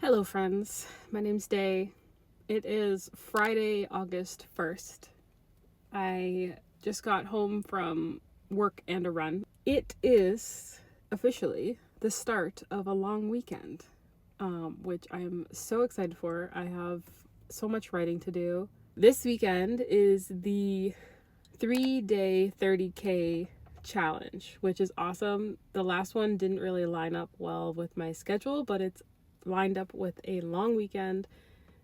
Hello friends, my name's Day. It is Friday, August 1st. I just got home from work and a run. It is officially the start of a long weekend, which I am so excited for. I have so much writing to do. This weekend is the 3-day 30K challenge, which is awesome. The last one didn't really line up well with my schedule, but it's lined up with a long weekend,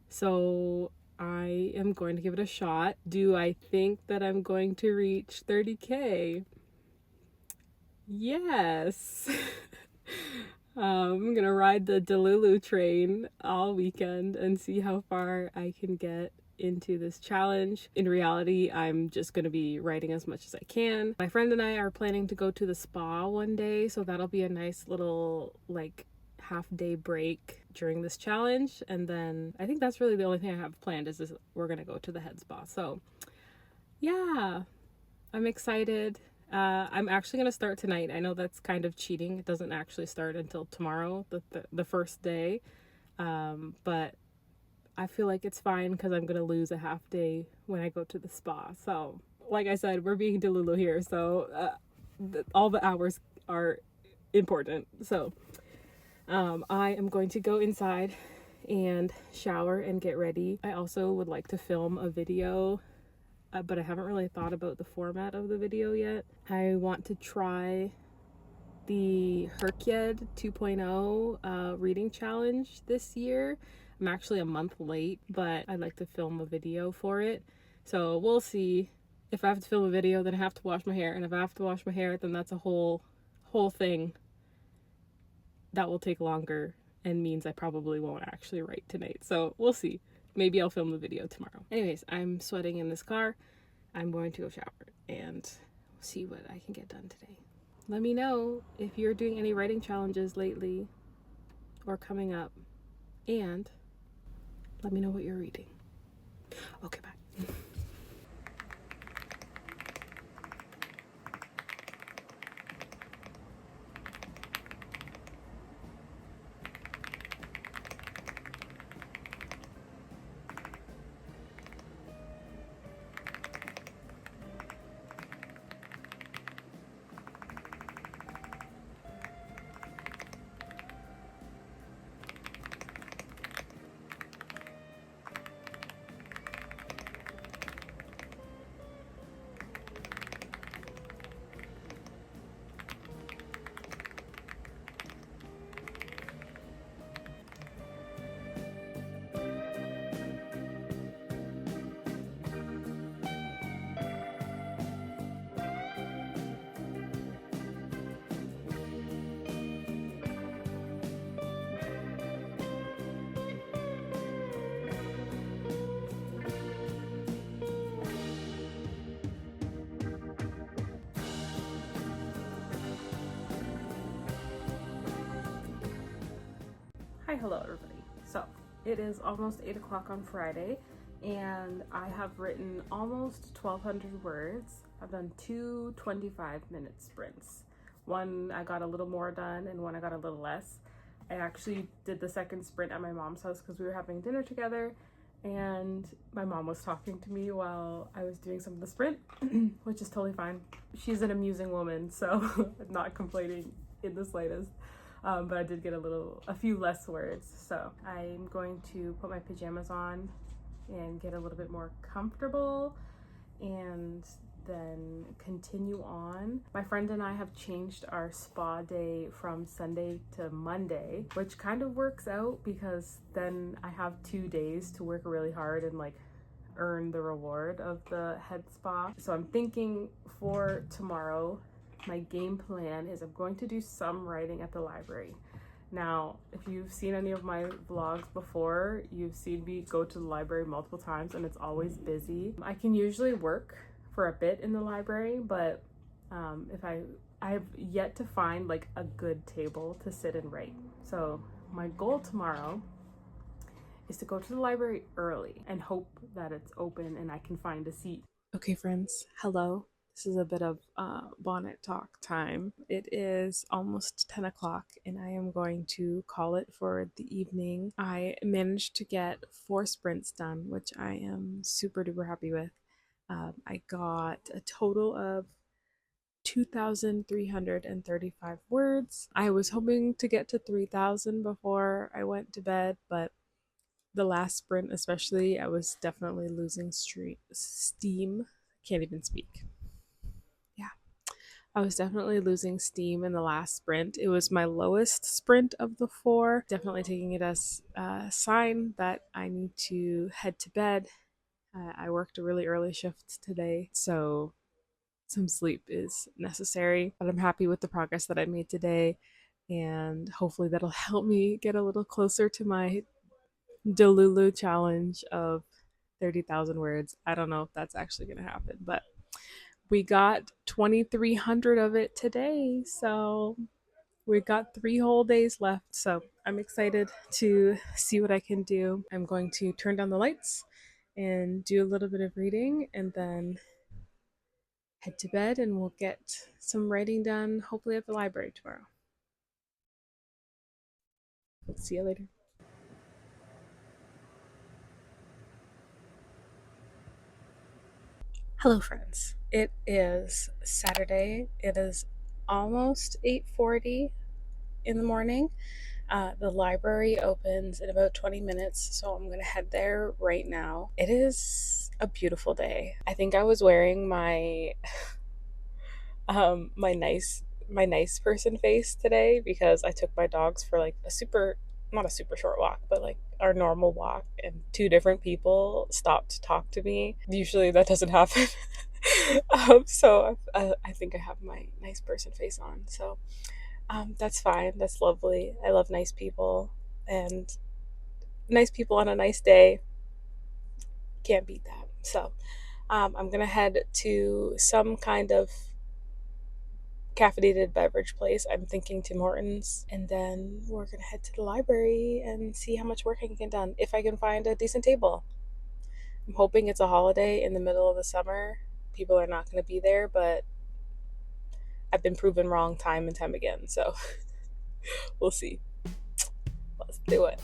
so I am going to give it a shot. Do I think that I'm going to reach 30K? Yes. I'm gonna ride the Delulu train all weekend and see how far I can get into this challenge. In reality, I'm just gonna be writing as much as I can. My friend and I are planning to go to the spa one day, so that'll be a nice little half-day break during this challenge. And then I think that's really the only thing I have planned is we're gonna go to the head spa. So yeah, I'm excited. I'm actually gonna start tonight. I know that's kind of cheating. It doesn't actually start until tomorrow, the first day. But I feel like it's fine because I'm gonna lose a half day when I go to the spa. So like I said, we're being Delulu here, so all the hours are important. So I am going to go inside and shower and get ready. I also would like to film a video, but I haven't really thought about the format of the video yet. I want to try the Herkyed 2.0 reading challenge this year. I'm actually a month late, but I'd like to film a video for it. So we'll see. If I have to film a video, then I have to wash my hair. And if I have to wash my hair, then that's a whole thing that will take longer and means I probably won't actually write tonight. So we'll see. Maybe I'll film the video tomorrow. Anyways, I'm sweating in this car. I'm going to go shower and see what I can get done today. Let me know if you're doing any writing challenges lately or coming up. And let me know what you're reading. Okay, bye. Hello everybody. So it is almost 8 o'clock on Friday and I have written almost 1,200 words. I've done two 25-minute sprints. One I got a little more done and one I got a little less. I actually did the second sprint at my mom's house because we were having dinner together and my mom was talking to me while I was doing some of the sprint, which is totally fine. She's an amusing woman, so I'm not complaining in the slightest. But I did get a few less words. So I'm going to put my pajamas on and get a little bit more comfortable and then continue on. My friend and I have changed our spa day from Sunday to Monday, which kind of works out because then I have 2 days to work really hard and earn the reward of the head spa. So I'm thinking for tomorrow, my game plan is I'm going to do some writing at the library. Now, if you've seen any of my vlogs before, you've seen me go to the library multiple times and it's always busy. I can usually work for a bit in the library, but if I have yet to find a good table to sit and write. So my goal tomorrow is to go to the library early and hope that it's open and I can find a seat. Okay friends, hello. This is a bit of bonnet talk time. It is almost 10 o'clock and I am going to call it for the evening. I managed to get 4 sprints done, which I am super duper happy with. I got a total of 2,335 words. I was hoping to get to 3,000 before I went to bed, but the last sprint especially, I was definitely losing steam. Can't even speak. Yeah, I was definitely losing steam in the last sprint. It was my lowest sprint of the 4. Definitely taking it as a sign that I need to head to bed. I worked a really early shift today, so some sleep is necessary. But I'm happy with the progress that I made today, and hopefully that'll help me get a little closer to my Delulu challenge of 30,000 words. I don't know if that's actually going to happen, but we got 2,300 of it today. So we got 3 whole days left. So I'm excited to see what I can do. I'm going to turn down the lights and do a little bit of reading and then head to bed, and we'll get some writing done, hopefully at the library tomorrow. See you later. Hello, friends. It is Saturday. It is almost 8:40 in the morning. The library opens in about 20 minutes, so I'm gonna head there right now. It is a beautiful day. I think I was wearing my my nice person face today because I took my dogs for like a super not a super short walk, but like our normal walk, and 2 different people stopped to talk to me. Usually that doesn't happen. So I think I have my nice person face on. So that's fine. That's lovely. I love nice people, and nice people on a nice day. Can't beat that. So I'm gonna head to some kind of caffeinated beverage place. I'm thinking Tim Hortons, and then we're gonna head to the library and see how much work I can get done if I can find a decent table. I'm hoping it's a holiday in the middle of the summer. People are not gonna be there, but I've been proven wrong time and time again, so we'll see. Let's do it.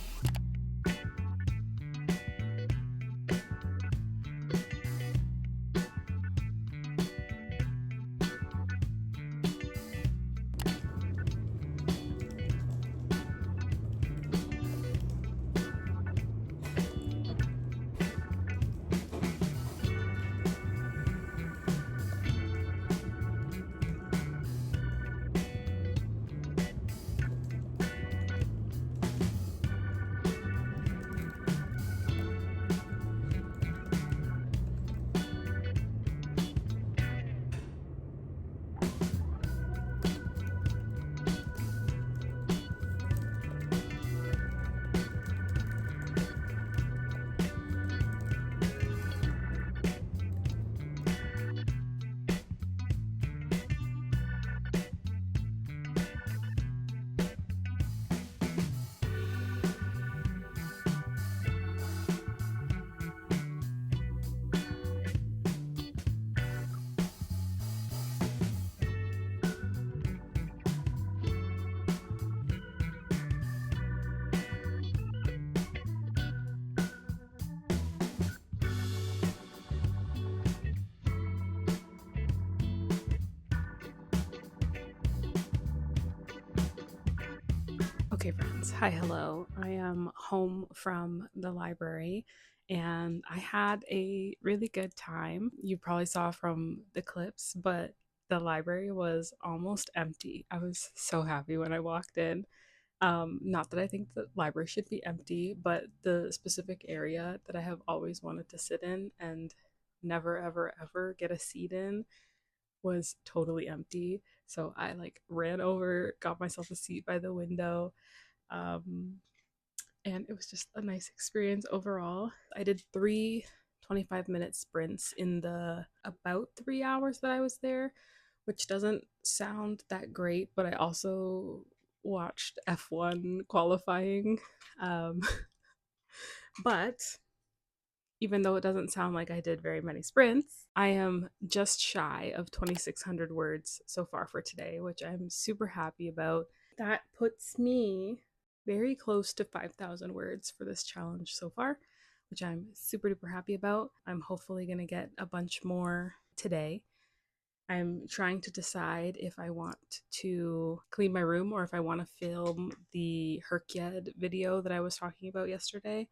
Okay, friends. Hi, hello. I am home from the library and I had a really good time. You probably saw from the clips, but the library was almost empty. I was so happy when I walked in. Not that I think the library should be empty, but the specific area that I have always wanted to sit in and never, ever, ever get a seat in was totally empty. So I like ran over, got myself a seat by the window, um, and it was just a nice experience overall. I did 3 25-minute sprints in the about 3 hours that I was there, which doesn't sound that great, but I also watched F1 qualifying. Um, but even though it doesn't sound like I did very many sprints, I am just shy of 2,600 words so far for today, which I'm super happy about. That puts me very close to 5,000 words for this challenge so far, which I'm super duper happy about. I'm hopefully going to get a bunch more today. I'm trying to decide if I want to clean my room or if I want to film the Herkyed video that I was talking about yesterday.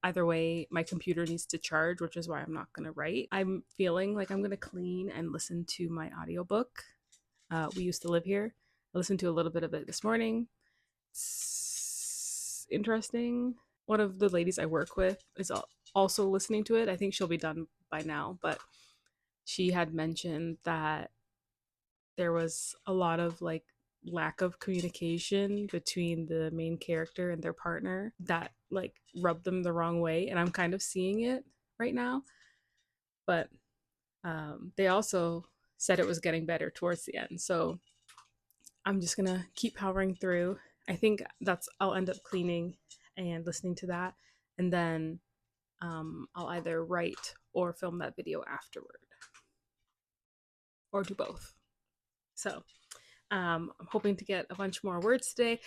Either way, my computer needs to charge, which is why I'm not going to write. I'm feeling like I'm going to clean and listen to my audiobook. We used to live here. I listened to a little bit of it this morning. It's interesting. One of the ladies I work with is also listening to it. I think she'll be done by now, but she had mentioned that there was a lot of like lack of communication between the main character and their partner that like rubbed them the wrong way, and I'm kind of seeing it right now. But they also said it was getting better towards the end, so I'm just gonna keep powering through. I think I'll end up cleaning and listening to that, and then I'll either write or film that video afterward, or do both. So I'm hoping to get a bunch more words today.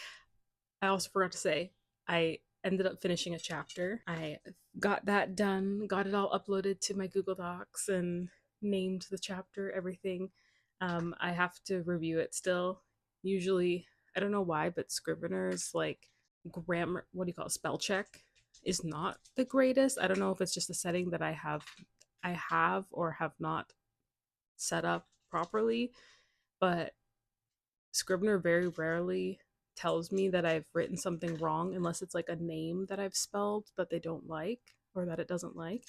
I also forgot to say, I ended up finishing a chapter. I got that done, got it all uploaded to my Google Docs and named the chapter, everything. I have to review it still. Usually, I don't know why, but Scrivener's like grammar, what do you call it, spell check is not the greatest. I don't know if it's just a setting that I have or have not set up properly, but Scrivener very rarely tells me that I've written something wrong unless it's like a name that I've spelled that they don't like or that it doesn't like.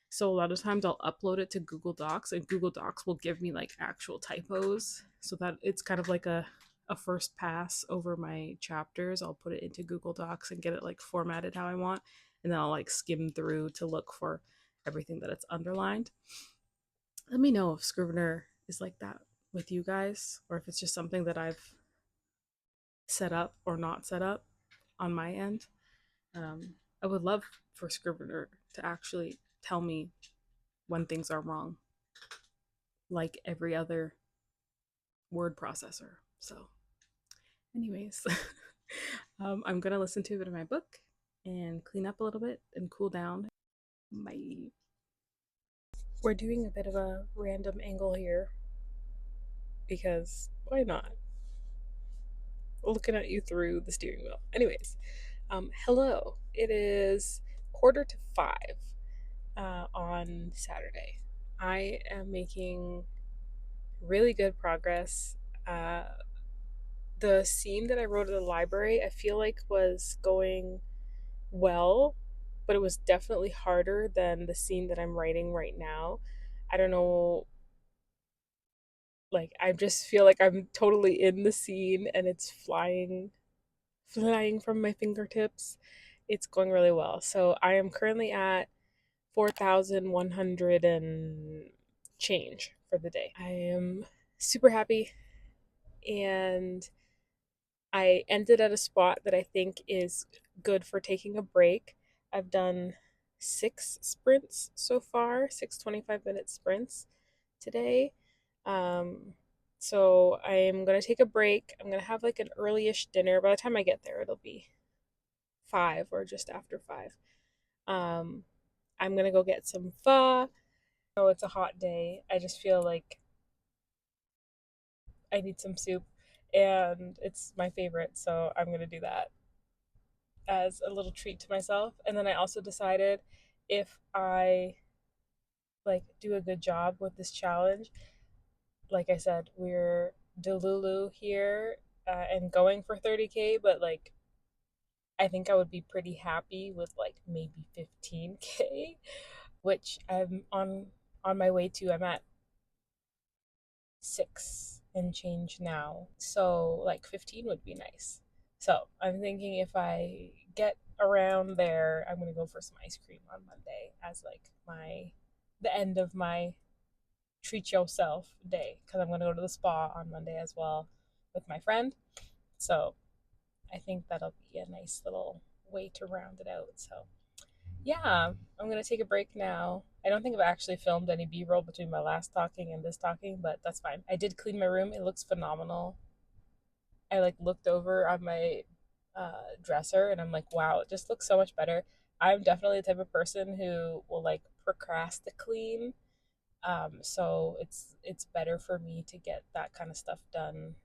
So a lot of times I'll upload it to Google Docs, and Google Docs will give me like actual typos so that it's kind of like a first pass over my chapters. I'll put it into Google Docs and get it like formatted how I want, and then I'll like skim through to look for everything that it's underlined. Let me know if Scrivener is like that with you guys, or if it's just something that I've set up or not set up on my end. I would love for Scrivener to actually tell me when things are wrong, like every other word processor. So, anyways, I'm gonna listen to a bit of my book and clean up a little bit and cool down. Bye. We're doing a bit of a random angle here because why not? Looking at you through the steering wheel. Anyways, hello. It is 4:45 on Saturday. I am making really good progress. Uh, the scene that I wrote at the library, I feel like was going well, but it was definitely harder than the scene that I'm writing right now. I don't know, like I just feel like I'm totally in the scene and it's flying from my fingertips. It's going really well. So I am currently at 4,100 and change for the day. I am super happy, and I ended at a spot that I think is good for taking a break. I've done 6 sprints so far, 6 25-minute sprints today. Um, so I am going to take a break. I'm going to have like an early-ish dinner. By the time I get there, it'll be 5 or just after 5. I'm going to go get some pho. Oh, it's a hot day. I just feel like I need some soup, and it's my favorite, so I'm going to do that as a little treat to myself. And then I also decided if I like do a good job with this challenge, like I said, we're Delulu here and going for 30K, but like I think I would be pretty happy with like maybe 15K, which I'm on my way to. I'm at 6 and change now. So like 15 would be nice. So I'm thinking if I get around there, I'm gonna go for some ice cream on Monday as like the end of my treat yourself day, because I'm gonna go to the spa on Monday as well with my friend. So I think that'll be a nice little way to round it out. So Yeah, I'm gonna take a break now. I don't think I've actually filmed any B-roll between my last talking and this talking, but that's fine. I did clean my room. It looks phenomenal. I like looked over on my dresser and I'm like, wow, it just looks so much better. I'm definitely the type of person who will like procrastinate clean. So it's better for me to get that kind of stuff done,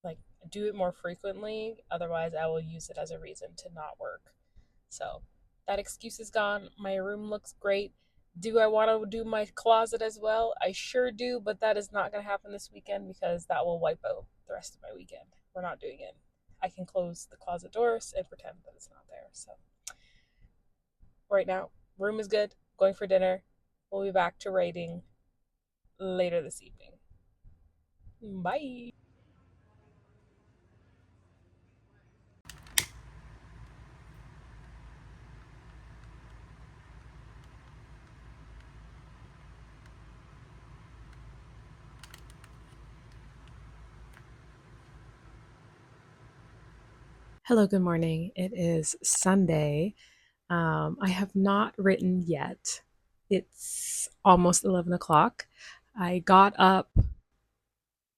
like do it more frequently. Otherwise, I will use it as a reason to not work. So that excuse is gone. My room looks great. Do I want to do my closet as well? I sure do, but that is not going to happen this weekend because that will wipe out the rest of my weekend. We're not doing it. I can close the closet doors and pretend that it's not there. So right now, room is good. Going for dinner. We'll be back to writing later this evening. Bye. Hello, good morning. It is Sunday. I have not written yet. It's almost 11 o'clock. I got up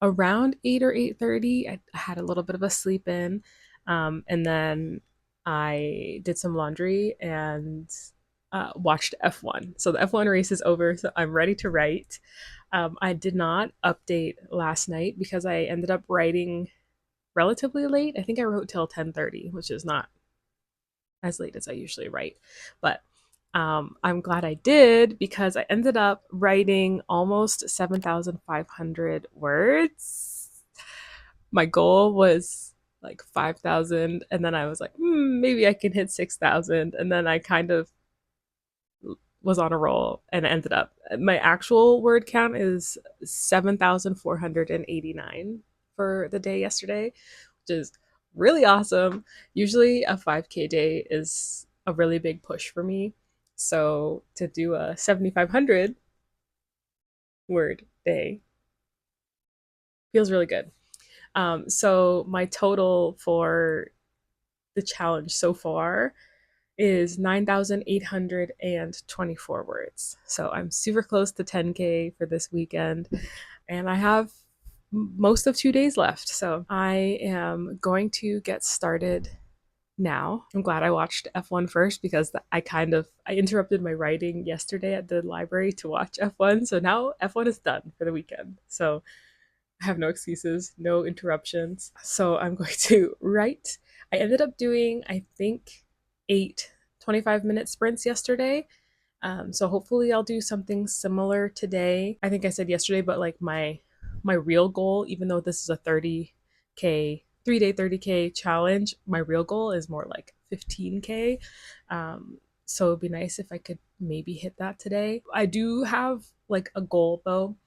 around 8 or 8:30. I had a little bit of a sleep in. And then I did some laundry and watched F1. So the F1 race is over, so I'm ready to write. I did not update last night because I ended up writing relatively late. I think I wrote till 10:30, which is not as late as I usually write. But I'm glad I did because I ended up writing almost 7,500 words. My goal was like 5,000, and then I was like, maybe I can hit 6,000. And then I kind of was on a roll and ended up. My actual word count is 7,489 for the day yesterday, which is really awesome. Usually a 5K day is a really big push for me. So to do a 7,500 word day feels really good. So my total for the challenge so far is 9,824 words. So I'm super close to 10K for this weekend, and I have most of 2 days left. So I am going to get started now. I'm glad I watched F1 first because I interrupted my writing yesterday at the library to watch F1. So now F1 is done for the weekend. So I have no excuses, no interruptions. So I'm going to write. I ended up doing, I think, 8 25-minute sprints yesterday. So hopefully I'll do something similar today. I think I said yesterday, but like my real goal, even though this is a 30K 3-day 30K challenge, my real goal is more like 15K. So it'd be nice if I could maybe hit that today. I do have like a goal though.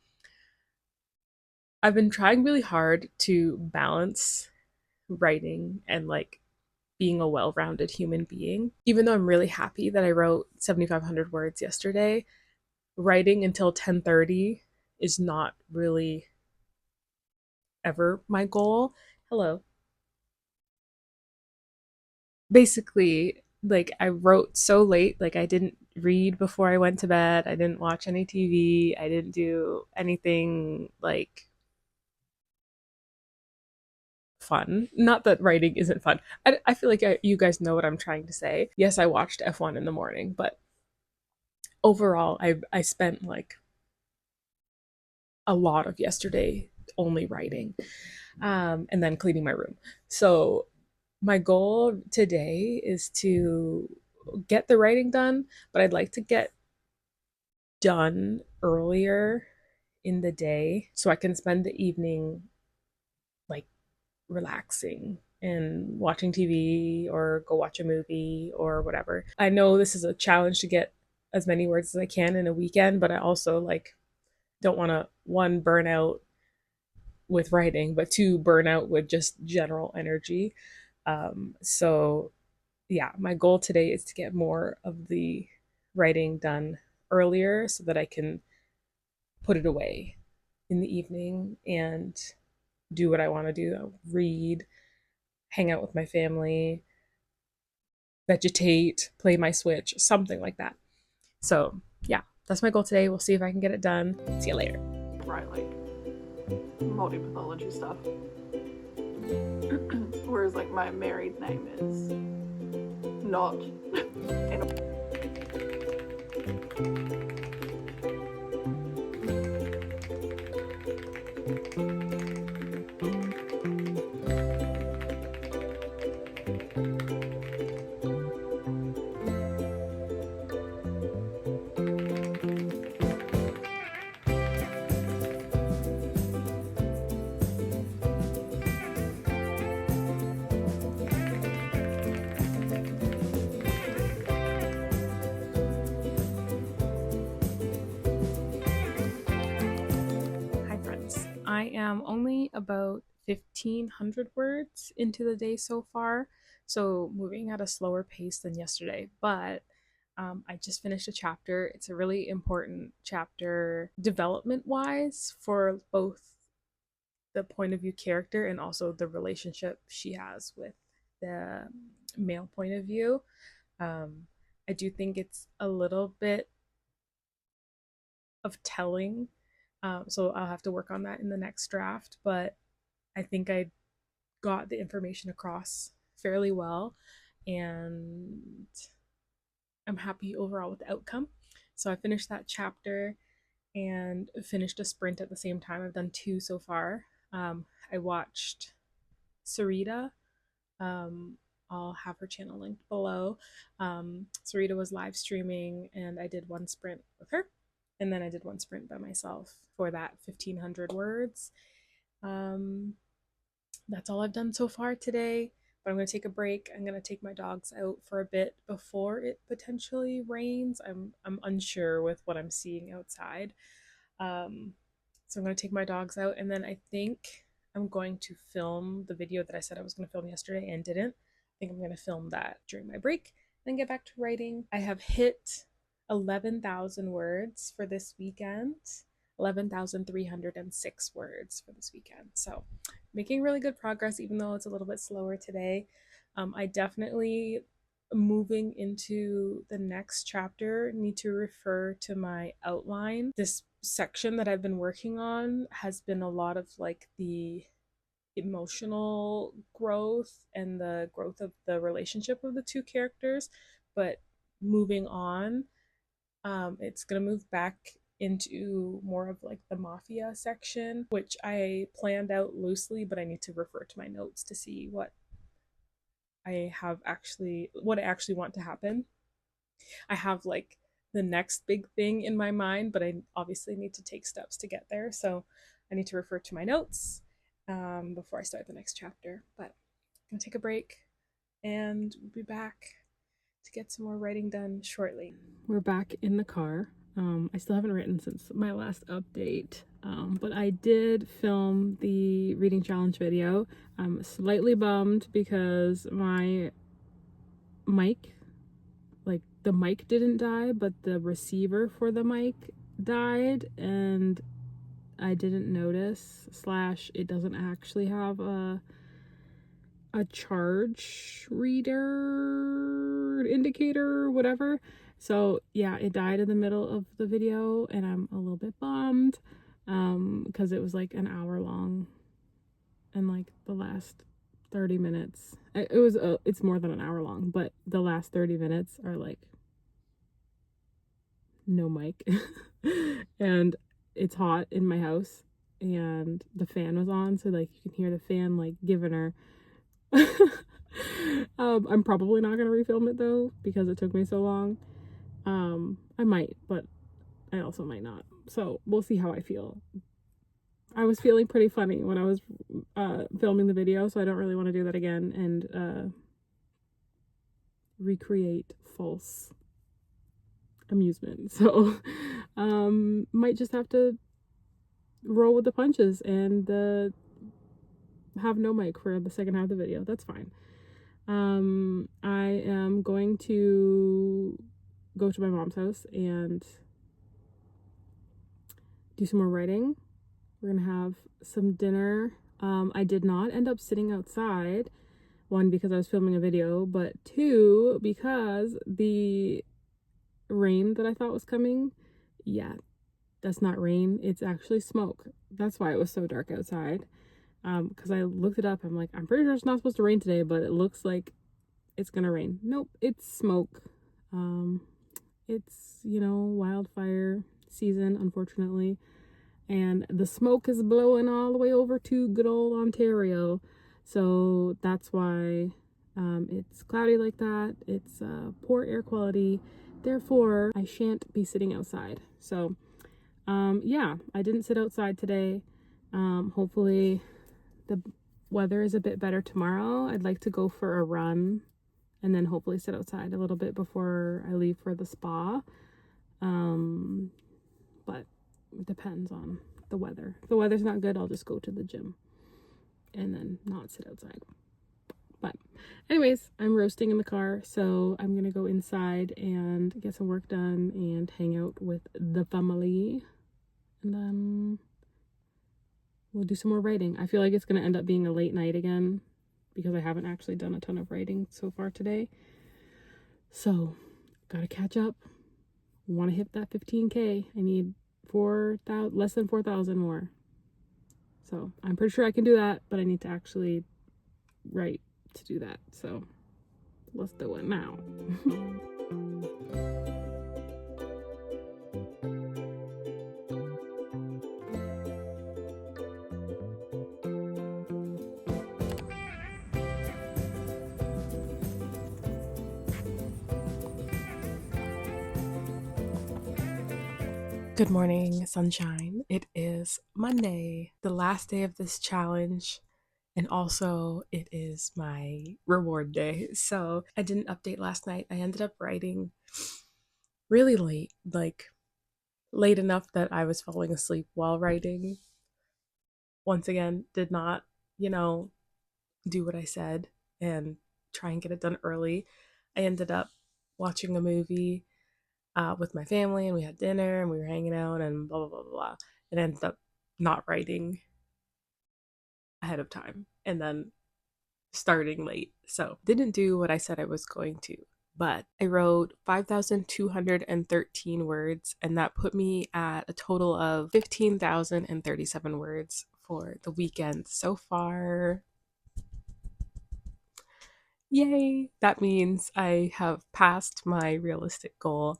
I've been trying really hard to balance writing and like being a well rounded human being. Even though I'm really happy that I wrote 7,500 words yesterday, writing until 10:30 is not really ever my goal. Hello. Basically, like I wrote so late, like I didn't read before I went to bed, I didn't watch any TV, I didn't do anything like fun. Not that writing isn't fun. I feel like you guys know what I'm trying to say. Yes, I watched F1 in the morning, but overall, I spent like a lot of yesterday only writing, and then cleaning my room. So my goal today is to get the writing done, but I'd like to get done earlier in the day so I can spend the evening like relaxing and watching TV or go watch a movie or whatever. I know this is a challenge to get as many words as I can in a weekend, but I also like don't want to one burn out with writing, but two burn out with just general energy. So yeah, my goal today is to get more of the writing done earlier so that I can put it away in the evening and do what I want to do, read, hang out with my family, vegetate, play my Switch, something like that. So yeah, that's my goal today. We'll see if I can get it done. See you later. Right, like multi-mythology stuff. Whereas like my married name is not. I am only about 1,500 words into the day so far, so moving at a slower pace than yesterday. But I just finished a chapter. It's a really important chapter development wise for both the point of view character and also the relationship she has with the male point of view. I do think it's a little bit of telling. So I'll have to work on that in the next draft, but I think I got the information across fairly well, and I'm happy overall with the outcome. So I finished that chapter and finished a sprint at the same time. I've done 2 so far. I watched Sarita. I'll have her channel linked below. Sarita was live streaming, and I did 1 sprint with her, and then I did 1 sprint by myself for that 1,500 words. That's all I've done so far today, but I'm going to take a break. I'm going to take my dogs out for a bit before it potentially rains. I'm unsure with what I'm seeing outside. So I'm going to take my dogs out, and then I think I'm going to film the video that I said I was going to film yesterday and didn't. I think I'm going to film that during my break, then get back to writing. I have hit 11,000 words for this weekend. 11,306 words for this weekend. So making really good progress, even though it's a little bit slower today. I definitely, moving into the next chapter, need to refer to my outline. This section that I've been working on has been a lot of like the emotional growth and the growth of the relationship of the 2 characters, but moving on, it's gonna move back into more of like the mafia section, which I planned out loosely, but I need to refer to my notes to see what I actually want to happen. I have like the next big thing in my mind, but I obviously need to take steps to get there, so I need to refer to my notes before I start the next chapter. But I'm gonna take a break, and we'll be back to get some more writing done shortly. We're back in the car. I still haven't written since my last update, but I did film the reading challenge video. I'm slightly bummed because my mic, like the mic didn't die, but the receiver for the mic died, and I didn't notice, / it doesn't actually have a charge reader indicator, whatever. So yeah, it died in the middle of the video, and I'm a little bit bummed because it was like an hour long, and like the last 30 minutes, it's more than an hour long, but the last 30 minutes are like no mic. And it's hot in my house, and the fan was on, so like you can hear the fan like giving her. I'm probably not gonna refilm it though because it took me so long. I might, but I also might not. So we'll see how I feel. I was feeling pretty funny when I was filming the video, so I don't really want to do that again and recreate false amusement. So might just have to roll with the punches and have no mic for the second half of the video. That's fine. I am going to go to my mom's house and do some more writing. We're gonna have some dinner. I did not end up sitting outside. One, because I was filming a video, but two, because the rain that I thought was coming, yeah, that's not rain, it's actually smoke. That's why it was so dark outside. Because I looked it up, I'm like, I'm pretty sure it's not supposed to rain today, but it looks like it's gonna rain. Nope, it's smoke. It's, wildfire season, unfortunately. And the smoke is blowing all the way over to good old Ontario. So that's why it's cloudy like that. It's poor air quality. Therefore, I shan't be sitting outside. So, yeah, I didn't sit outside today. Hopefully, the weather is a bit better tomorrow. I'd like to go for a run and then hopefully sit outside a little bit before I leave for the spa. But it depends on the weather. If the weather's not good, I'll just go to the gym and then not sit outside. But anyways, I'm roasting in the car, so I'm gonna go inside and get some work done and hang out with the family, and then we'll do some more writing. I feel like it's gonna end up being a late night again because I haven't actually done a ton of writing so far today. So gotta catch up. Want to hit that 15K. I need less than 4,000 more. So I'm pretty sure I can do that, but I need to actually write to do that. So let's do it now. Good morning, sunshine. It is Monday, the last day of this challenge, and also it is my reward day. So I didn't update last night. I ended up writing really late, like late enough that I was falling asleep while writing. Once again, did not, do what I said and try and get it done early. I ended up watching a movie with my family, and we had dinner and we were hanging out and blah, blah, blah, blah. It ended up not writing ahead of time and then starting late. So didn't do what I said I was going to, but I wrote 5,213 words, and that put me at a total of 15,037 words for the weekend so far. Yay! That means I have passed my realistic goal.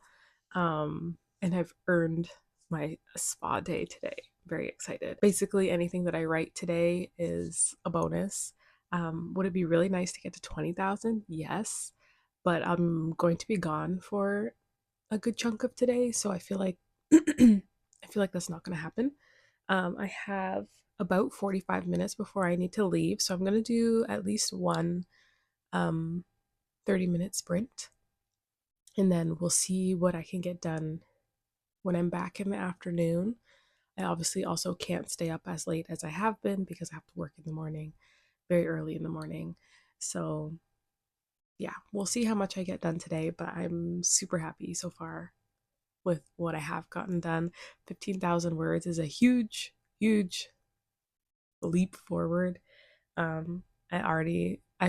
And I've earned my spa day today. Very excited. Basically, anything that I write today is a bonus. Would it be really nice to get to 20,000? Yes, but I'm going to be gone for a good chunk of today, so I feel like that's not going to happen. I have about 45 minutes before I need to leave, so I'm going to do at least one 30-minute sprint, and then we'll see what I can get done when I'm back in the afternoon. I obviously also can't stay up as late as I have been because I have to work in the morning, very early in the morning. So yeah, we'll see how much I get done today, but I'm super happy so far with what I have gotten done. 15,000 words is a huge, huge leap forward. I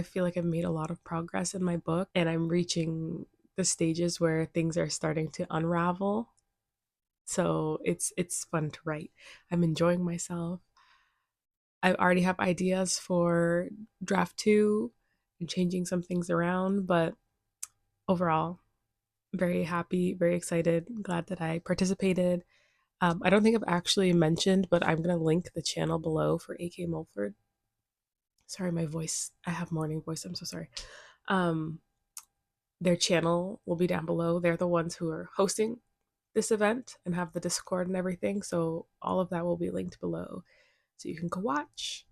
feel like I've made a lot of progress in my book, and I'm reaching the stages where things are starting to unravel. So it's fun to write. I'm enjoying myself. I already have ideas for draft 2 and changing some things around, but overall, very happy, very excited, glad that I participated. I don't think I've actually mentioned, but I'm going to link the channel below for AK Mulford. Sorry, my voice. I have morning voice. I'm so sorry. Their channel will be down below. They're the ones who are hosting this event and have the Discord and everything. So all of that will be linked below. So you can go watch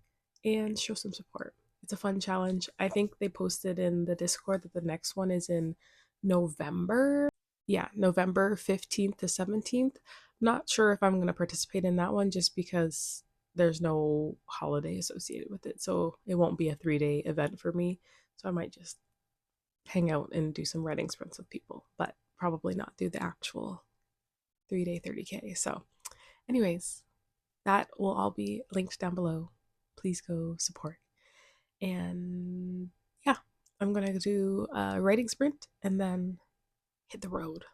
and show some support. It's a fun challenge. I think they posted in the Discord that the next one is in November. Yeah, November 15th to 17th. Not sure if I'm going to participate in that one just because there's no holiday associated with it. So it won't be a 3-day event for me. So I might just hang out and do some writing sprints with people, but probably not do the actual 3-day 30K. So anyways, that will all be linked down below. Please go support. And I'm gonna do a writing sprint and then hit the road.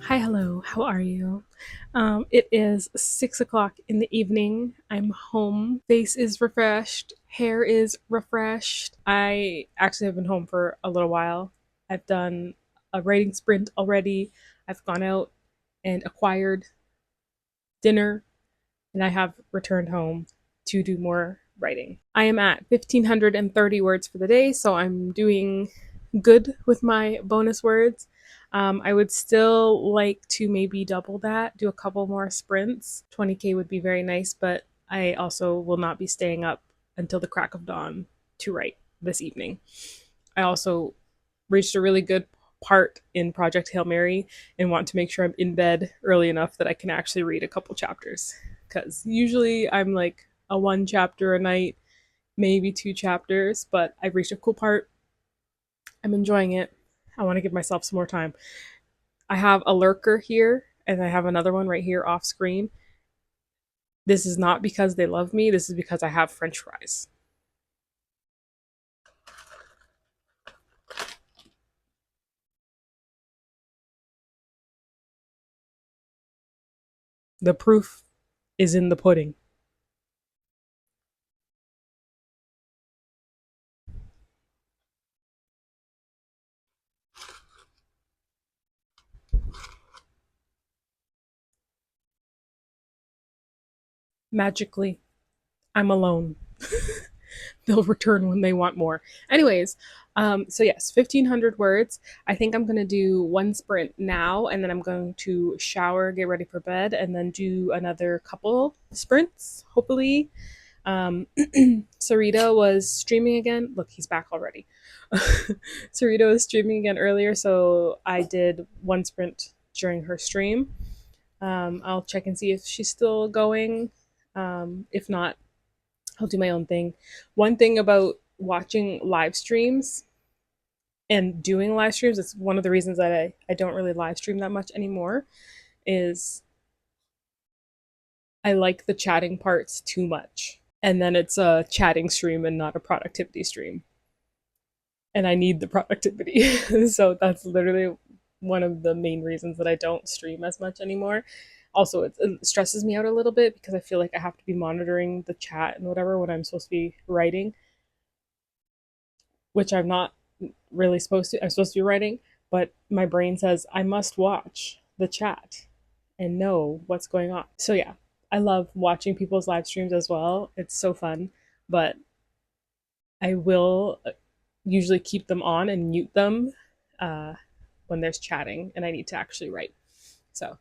Hi, hello, how are you? It is 6 o'clock in the evening. I'm home. Face is refreshed. Hair is refreshed. I actually have been home for a little while. I've done a writing sprint already. I've gone out and acquired dinner, and I have returned home to do more writing. I am at 1,530 words for the day, so I'm doing good with my bonus words. I would still like to maybe double that, do a couple more sprints. 20K would be very nice, but I also will not be staying up until the crack of dawn to write this evening. I also reached a really good part in Project Hail Mary and want to make sure I'm in bed early enough that I can actually read a couple chapters. Because usually I'm like a 1 chapter a night, maybe 2 chapters, but I've reached a cool part. I'm enjoying it. I want to give myself some more time. I have a lurker here, and I have another one right here off screen. This is not because they love me, this is because I have French fries. The proof is in the pudding. Magically, I'm alone. They'll return when they want more. Anyways, so yes, 1,500 words. I think I'm going to do 1 sprint now, and then I'm going to shower, get ready for bed, and then do another couple sprints, hopefully. Sarita was streaming again. Look, he's back already. Sarita was streaming again earlier, so I did 1 sprint during her stream. I'll check and see if she's still going. If not, I'll do my own thing. One thing about watching live streams and doing live streams, it's one of the reasons that I don't really live stream that much anymore, is I like the chatting parts too much. And then it's a chatting stream and not a productivity stream. And I need the productivity. So that's literally one of the main reasons that I don't stream as much anymore. Also, it stresses me out a little bit because I feel like I have to be monitoring the chat and whatever when I'm supposed to be writing, which I'm not really supposed to. I'm supposed to be writing, but my brain says I must watch the chat and know what's going on. So yeah, I love watching people's live streams as well. It's so fun, but I will usually keep them on and mute them when there's chatting and I need to actually write. So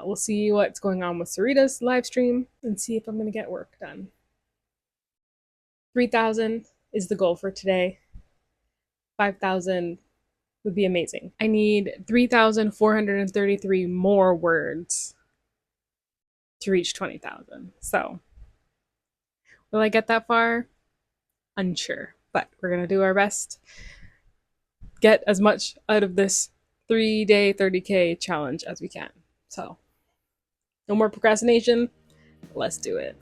we'll see what's going on with Sarita's live stream and see if I'm going to get work done. 3,000 is the goal for today. 5,000 would be amazing. I need 3,433 more words to reach 20,000. So, will I get that far? Unsure, but we're going to do our best. Get as much out of this 3-day 30K challenge as we can. So, no more procrastination. Let's do it.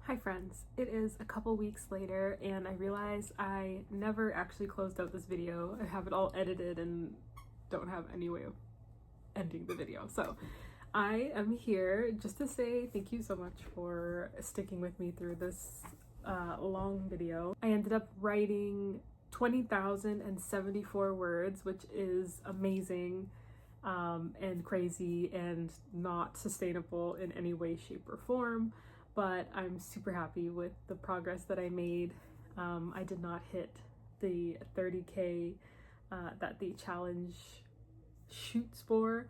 Hi friends, it is a couple weeks later and I realized I never actually closed out this video. I have it all edited and don't have any way of ending the video. So I am here just to say thank you so much for sticking with me through this long video. I ended up writing 20,074 words, which is amazing. and crazy and not sustainable in any way, shape, or form. But I'm super happy with the progress that I made. I did not hit the 30K that the challenge shoots for,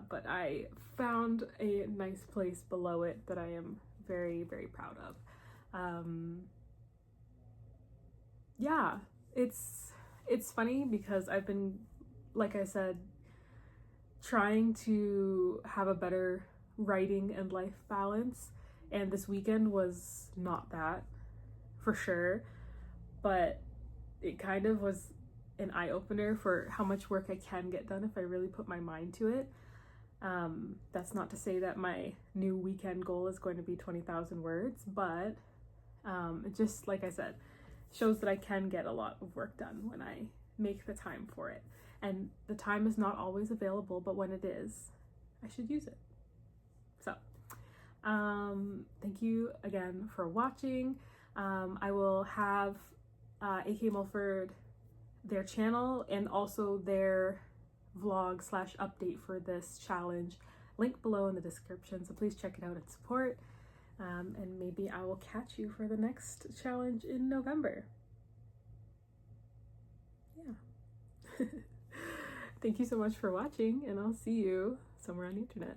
but I found a nice place below it that I am very, very proud of. Yeah, it's funny because I've been, like I said, trying to have a better writing and life balance, and this weekend was not that, for sure, but it kind of was an eye-opener for how much work I can get done if I really put my mind to it. That's not to say that my new weekend goal is going to be 20,000 words, but it just, like I said, shows that I can get a lot of work done when I make the time for it. And the time is not always available, but when it is, I should use it. So, thank you again for watching. I will have AK Mulford, their channel, and also their vlog / update for this challenge link below in the description, so please check it out and support. And maybe I will catch you for the next challenge in November. Yeah. Thank you so much for watching, and I'll see you somewhere on the internet.